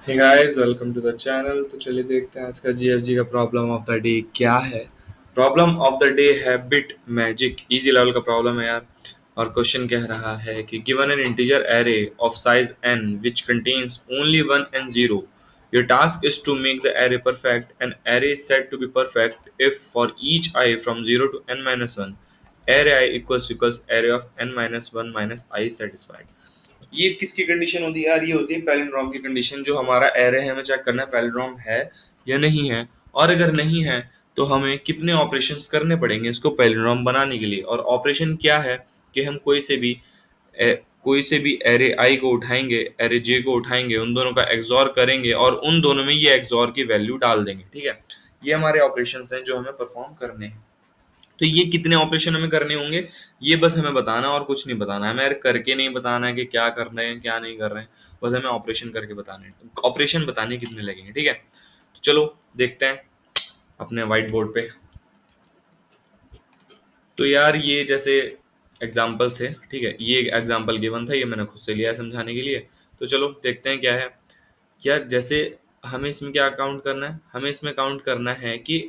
Hey guys, welcome to the channel. तो चलिए देखते हैं आज का जीएफजी का प्रॉब्लम ऑफ द डे क्या है। प्रॉब्लम ऑफ द डे है बिट मैजिक, इजी लेवल का प्रॉब्लम है यार। और क्वेश्चन कह रहा है कि given an integer array of size n which contains only 1 and 0, your task is to make the array perfect. An array is said to be perfect if for each I from 0 to n minus 1 array I equals array of n minus 1 minus I is satisfied। ये किसकी condition होती है यार? ये होती है palindrome की condition. जो हमारा एरे है हमें चेक करना है पैलिंड्रोम है या नहीं है, और अगर नहीं है तो हमें कितने ऑपरेशंस करने पड़ेंगे इसको पैलिंड्रोम बनाने के लिए। और ऑपरेशन क्या है कि हम कोई से भी एरे आई को उठाएंगे, एरे जे को उठाएंगे, उन दोनों का एक्सॉर करेंगे और उन दोनों में ये एक्सॉर की वैल्यू डाल देंगे। ठीक है, ये हमारे ऑपरेशंस हैं जो हमें परफॉर्म करने हैं। तो ये कितने ऑपरेशन हमें करने होंगे ये बस हमें बताना है और कुछ नहीं बताना है। हमें करके नहीं बताना है कि क्या कर रहे हैं क्या नहीं कर रहे हैं, बस हमें ऑपरेशन करके बताने हैं। ऑपरेशन बताने कितने लगेंगे, ठीक है। तो चलो देखते हैं अपने व्हाइट बोर्ड पे। तो यार ये जैसे एग्जाम्पल्स थे, ठीक है, ये एग्जाम्पल गिवन था, ये मैंने खुद से लिया है समझाने के लिए। तो चलो देखते हैं क्या है। क्या जैसे हमें इसमें क्या काउंट करना है, हमें इसमें काउंट करना है कि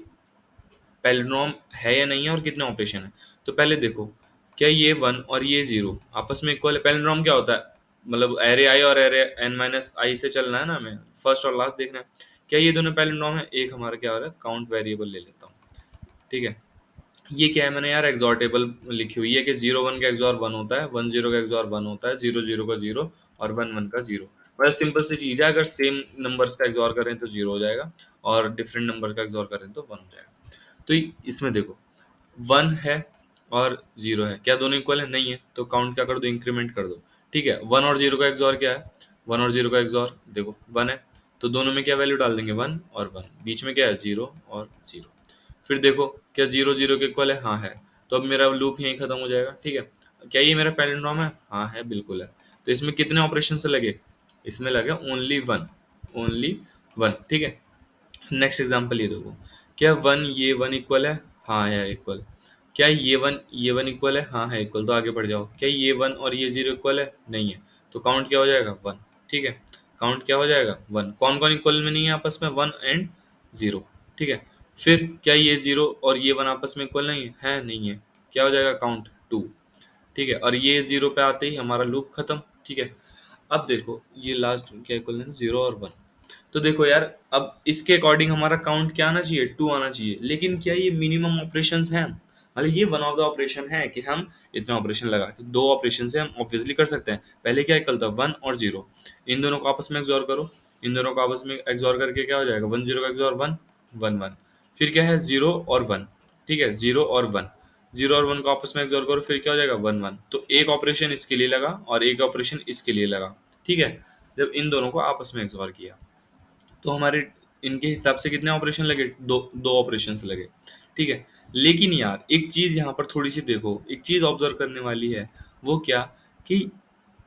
पैलिंड्रोम है या नहीं है और कितने ऑपरेशन है। तो पहले देखो, क्या ये 1 और ये 0 आपस में इक्वल है? पैलिंड्रोम क्या होता है, मतलब एरे आई और एरे n माइनस आई से चलना है ना, हमें फर्स्ट और लास्ट देखना है। क्या ये दोनों पैलिंड्रोम है? एक हमारा क्या हो रहा है, काउंट वेरिएबल ले लेता हूँ, ठीक है। ये क्या है, मैंने यार एक्सॉर टेबल लिखी हुई है कि 0 1 का एक्सॉर 1 होता है, 1 0 का एक्सॉर 1 होता है, 0 0 का 0 और 1 1 का 0। बड़ा सिंपल सी चीज़ है, अगर सेम नंबर्स का एक्सॉर करें तो 0 हो जाएगा और डिफरेंट नंबर का एक्सॉर करें तो 1 हो जाएगा। तो इसमें देखो 1 है और 0 है, क्या दोनों इक्वल है? नहीं है। तो काउंट क्या कर दो, इंक्रीमेंट कर दो, ठीक है। 1 और 0 का एक्सॉर क्या है? 1 और 0 का एक्सॉर देखो 1 है, तो दोनों में क्या वैल्यू डाल देंगे, 1 और 1, बीच में क्या है, 0 और 0। फिर देखो क्या 0 0 के इक्वल है? हाँ है। तो अब मेरा लूप यहीं खत्म हो जाएगा, ठीक है। क्या ये मेरा पैलिंड्रोम है? हाँ है, बिल्कुल है। तो इसमें कितने ऑपरेशन से लगे? इसमें लगे ओनली वन, ओनली वन, ठीक है। नेक्स्ट एग्जांपल ये देखो, क्या 1 ये 1 इक्वल है? हाँ है इक्वल। क्या ये 1 इक्वल है? हाँ है इक्वल। तो आगे बढ़ जाओ, क्या ये 1 और ये 0 इक्वल है? नहीं है। तो काउंट क्या हो जाएगा, 1, ठीक है। काउंट क्या हो जाएगा, 1। कौन कौन इक्वल में नहीं है आपस में, 1 एंड 0, ठीक है। फिर क्या ये 0 और ये 1 आपस में इक्वल नहीं है? है नहीं है। क्या हो जाएगा, काउंट 2, ठीक है। और ये 0 पे आते ही हमारा लूप खत्म, ठीक है। अब देखो ये लास्ट क्या इक्वल है, 0 और 1। तो देखो यार, अब इसके अकॉर्डिंग हमारा काउंट क्या आना चाहिए, 2 आना चाहिए। लेकिन क्या ये मिनिमम ऑपरेशंस हैं? मतलब ये वन ऑफ द ऑपरेशन है कि हम इतना ऑपरेशन लगा के दो ऑपरेशन से हम ऑब्वियसली कर सकते हैं। पहले क्या इक्वल था, 1 और 0, इन दोनों को आपस में एक्सॉर करो, इन दोनों को आपस में एक्सॉर करके क्या हो जाएगा, 1 0 का एक्सॉर 1 1 1। फिर क्या है, 0 और 1, ठीक है, 0 और 1, 0 और 1 को आपस में एक्सॉर करो, फिर क्या हो जाएगा, 1 1। तो एक ऑपरेशन इसके लिए लगा और एक ऑपरेशन इसके लिए लगा, ठीक है। जब इन दोनों को आपस में एक्सॉर किया तो हमारे इनके हिसाब से कितने ऑपरेशन लगे, दो दो ऑपरेशन लगे, ठीक है। लेकिन यार एक चीज यहाँ पर थोड़ी सी देखो, एक चीज ऑब्जर्व करने वाली है। वो क्या, कि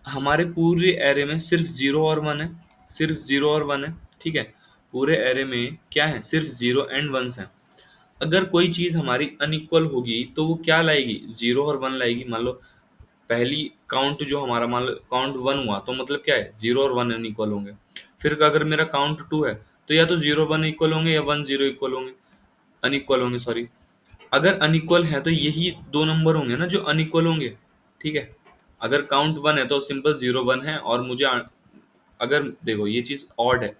हमारे पूरे एरे में सिर्फ 0 और 1 है, सिर्फ 0 और 1 है, ठीक है। पूरे एरे में क्या है, सिर्फ 0 एंड 1 है। अगर कोई चीज हमारी अनइक्वल होगी तो वो क्या लाएगी, 0 और 1 लाएगी। मान लो पहली काउंट जो हमारा, मान लो काउंट 1 हुआ तो मतलब क्या है, 0 और 1 अनइक्वल होंगे। फिर अगर मेरा काउंट 2 है तो या तो 0 1 इक्वल होंगे या 1 0 इक्वल होंगे, अनइक्वल होंगे, सॉरी। अगर अनइक्वल है तो यही दो नंबर होंगे ना जो अनइक्वल होंगे, ठीक है। अगर काउंट 1 है तो सिंपल 0 1 है, और मुझे अगर देखो ये चीज ऑड है,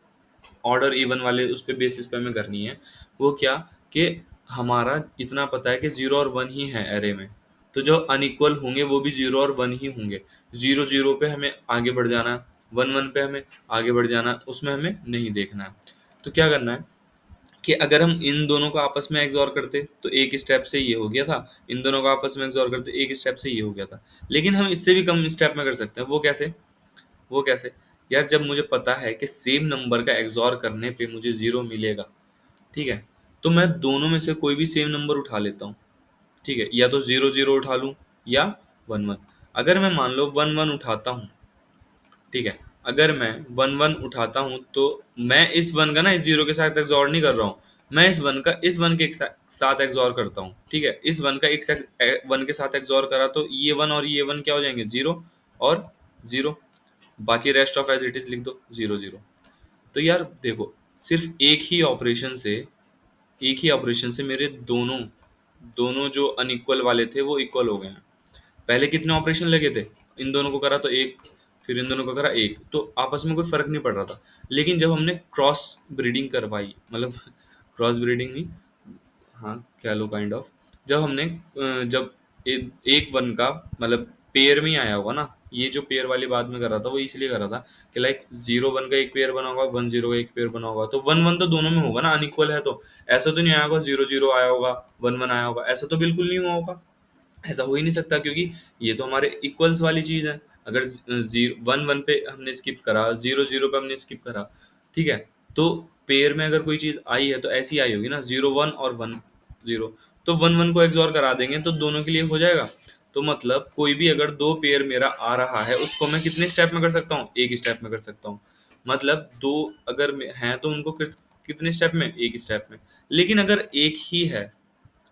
ऑड और इवन वाले उस पे बेसिस पे हमें करनी है। वो क्या, कि हमारा इतना पता है कि 0 और 1 ही है एरे में, तो जो अनइक्वल होंगे वो भी 0 और 1 ही होंगे। 0 0 पे हमें आगे बढ़ जाना है, 1 1 पे हमें आगे बढ़ जाना है, उसमें हमें नहीं देखना है। तो क्या करना है कि अगर हम इन दोनों को आपस में एक्सॉर करते तो एक स्टेप से ये हो गया था, इन दोनों को आपस में एक्सॉर करते एक स्टेप से ये हो गया था। लेकिन हम इससे भी कम स्टेप में कर सकते हैं। वो कैसे, वो कैसे यार, जब मुझे पता है कि सेम नंबर का एक्सॉर करने पे मुझे 0 मिलेगा, ठीक है, तो मैं दोनों में से कोई भी सेम नंबर उठा लेता हूँ, ठीक है। या तो 0 0 उठा लूँ या 1 1। अगर मैं मान लो 1 1 उठाता हूँ, ठीक है, अगर मैं 1 1 उठाता हूँ तो मैं इस 1 का ना इस 0 के साथ एक्सॉर नहीं कर रहा हूँ, मैं इस 1 का इस 1 के साथ एक्सॉर करता हूँ, ठीक है। इस 1 का एक 1 के साथ एक्सॉर करा तो ये 1 और ये 1 क्या हो जाएंगे, 0 और 0। बाकी rest of as it is लिख दो, 0 0। तो यार देखो, सिर्फ एक ही ऑपरेशन से मेरे दोनों दोनों जो अनइक्वल वाले थे वो इक्वल हो गए हैं। पहले कितने ऑपरेशन लगे थे, इन दोनों को करा तो एक, फिर इन दोनों को करा एक, तो आपस में कोई फर्क नहीं पड़ रहा था। लेकिन जब हमने क्रॉस ब्रीडिंग करवाई, मतलब क्रॉस ब्रीडिंग नहीं, हाँ कह लो काइंड ऑफ, जब हमने जब एक वन का मतलब पेयर में ही आया होगा ना, ये जो पेयर वाली बात में कर रहा था वो इसलिए कर रहा था कि लाइक जीरो वन का एक पेयर बना होगा, वन जीरो का एक पेयर बना होगा, तो वन वन तो दोनों में होगा ना, अनइक्वल है तो। ऐसा तो नहीं आया होगा जीरो जीरो आया होगा, वन वन आया होगा, ऐसा तो बिल्कुल नहीं हुआ होगा। ऐसा हो ही नहीं सकता, क्योंकि ये तो हमारे इक्वल्स वाली चीज है। अगर जीरो वन वन पे हमने स्किप करा, जीरो जीरो पे हमने स्किप करा, ठीक है, तो पेयर में अगर कोई चीज आई है तो ऐसी आई होगी ना, जीरो वन और वन जीरो, तो वन वन को एक्सऑर करा देंगे तो दोनों के लिए हो जाएगा। तो मतलब कोई भी अगर दो पेयर मेरा आ रहा है उसको मैं कितने स्टेप में कर सकता हूँ, एक स्टेप में कर सकता हूँ। मतलब दो अगर हैं तो उनको कितने स्टेप में, एक स्टेप में। लेकिन अगर एक ही है,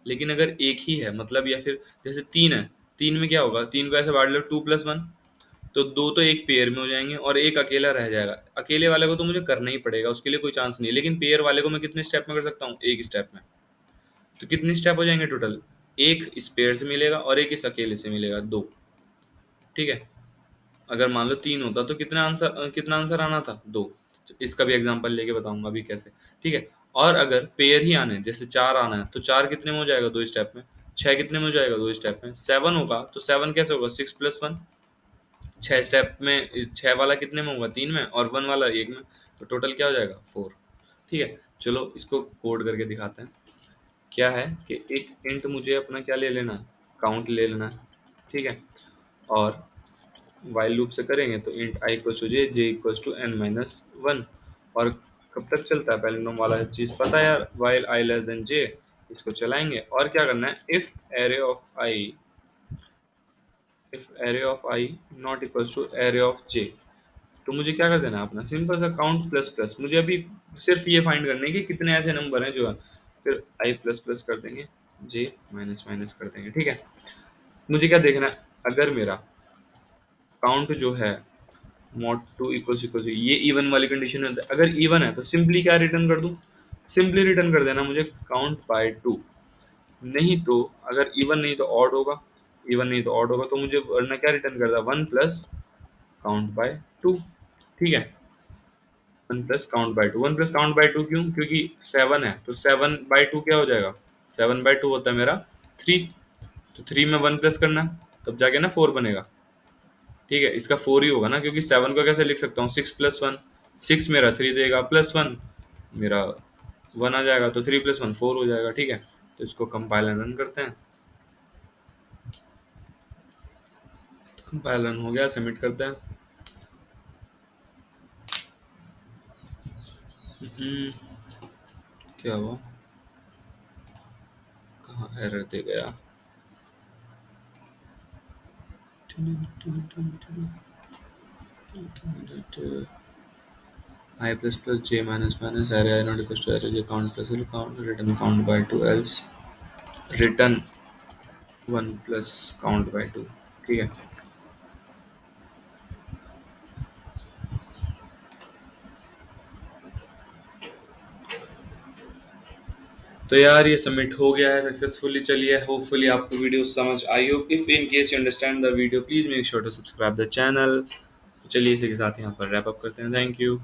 लेकिन अगर एक ही है मतलब, या फिर जैसे तीन है, तीन में क्या होगा, तीन को ऐसे बांट लो टू प्लस वन, तो दो तो एक पेयर में हो जाएंगे और एक अकेला रह जाएगा। अकेले वाले को तो मुझे करना ही पड़ेगा, उसके लिए कोई चांस नहीं है, लेकिन पेयर वाले को मैं कितने स्टेप में कर सकता हूँ, एक स्टेप में। तो कितने स्टेप हो जाएंगे टोटल, एक इस पेयर से मिलेगा और एक इस अकेले से मिलेगा, दो। ठीक है, अगर मान लो तीन होता तो कितना आंसर आना था, दो। तो इसका भी एग्जांपल लेके बताऊंगा अभी कैसे। ठीक है, और अगर पेयर ही आने जैसे चार आना है तो चार कितने में हो जाएगा, दो स्टेप में। छह कितने में हो जाएगा, दो स्टेप में। सेवन होगा तो सेवन कैसे होगा, सिक्स प्लस वन, छह स्टेप में। छह वाला कितने में होगा, तीन में, और वन वाला एक में, तो टोटल क्या हो जाएगा, फोर। ठीक है, चलो इसको कोड करके दिखाते हैं। क्या है कि एक इंट मुझे अपना क्या ले लेना है, काउंट ले लेना है। ठीक है, और वाइल लूप से करेंगे तो int I equals to J, J equals to N minus one. और कब तक चलता है, पैरेलल वाला चीज पता है यार, while I less than J. इसको चलाएंगे और क्या करना है, if array of I not equals to array of J. तो मुझे क्या कर देना है, अपना सिंपल सा काउंट प्लस प्लस, मुझे अभी सिर्फ ये फाइंड करने कि कितने ऐसे नंबर हैं जो है, फिर आई प्लस प्लस कर देंगे, जे माइनस माइनस कर देंगे। ठीक है, मुझे क्या देखना है, अगर मेरा काउंट जो है मॉड टू इक्वल ये इवन वाली कंडीशन है, अगर इवन है तो सिंपली क्या रिटर्न कर दूं, सिंपली रिटर्न कर देना मुझे काउंट बाय टू। नहीं तो अगर इवन नहीं तो ऑड होगा, इवन नहीं तो ऑड होगा, तो मुझे वरना क्या रिटर्न करता, one plus count by two. ठीक है, one plus count by two, one plus count by two क्यों, क्योंकि सेवन है तो सेवन बाय टू क्या हो जाएगा, सेवन बाय टू होता है मेरा थ्री। तो थ्री में वन प्लस करना है तब जाके ना फोर बनेगा। ठीक है, इसका फोर ही होगा ना, क्योंकि सेवन को कैसे लिख सकता हूँ, सिक्स प्लस वन, सिक्स मेरा थ्री देगा, प्लस वन मेरा वन आ जाएगा, तो थ्री प्लस वन फोर हो जाएगा। ठीक है, तो इसको कंपाइल रन करते हैं, तो कंपाइल रन हो गया, सबमिट करते हैं। क्या हुआ, कहाँ एरर दे गया, I plus plus j minus minus array I not equals to array j count plus l count return count by 2 else return 1 plus count by 2। ठीक है, तो यार ये सबमिट हो गया है सक्सेसफुली। चलिए, होपफुली आपको वीडियो समझ आई हो। If in case you understand the video please make sure to subscribe the channel. तो चलिए इसी के साथ यहाँ पर रैप अप करते हैं। Thank you.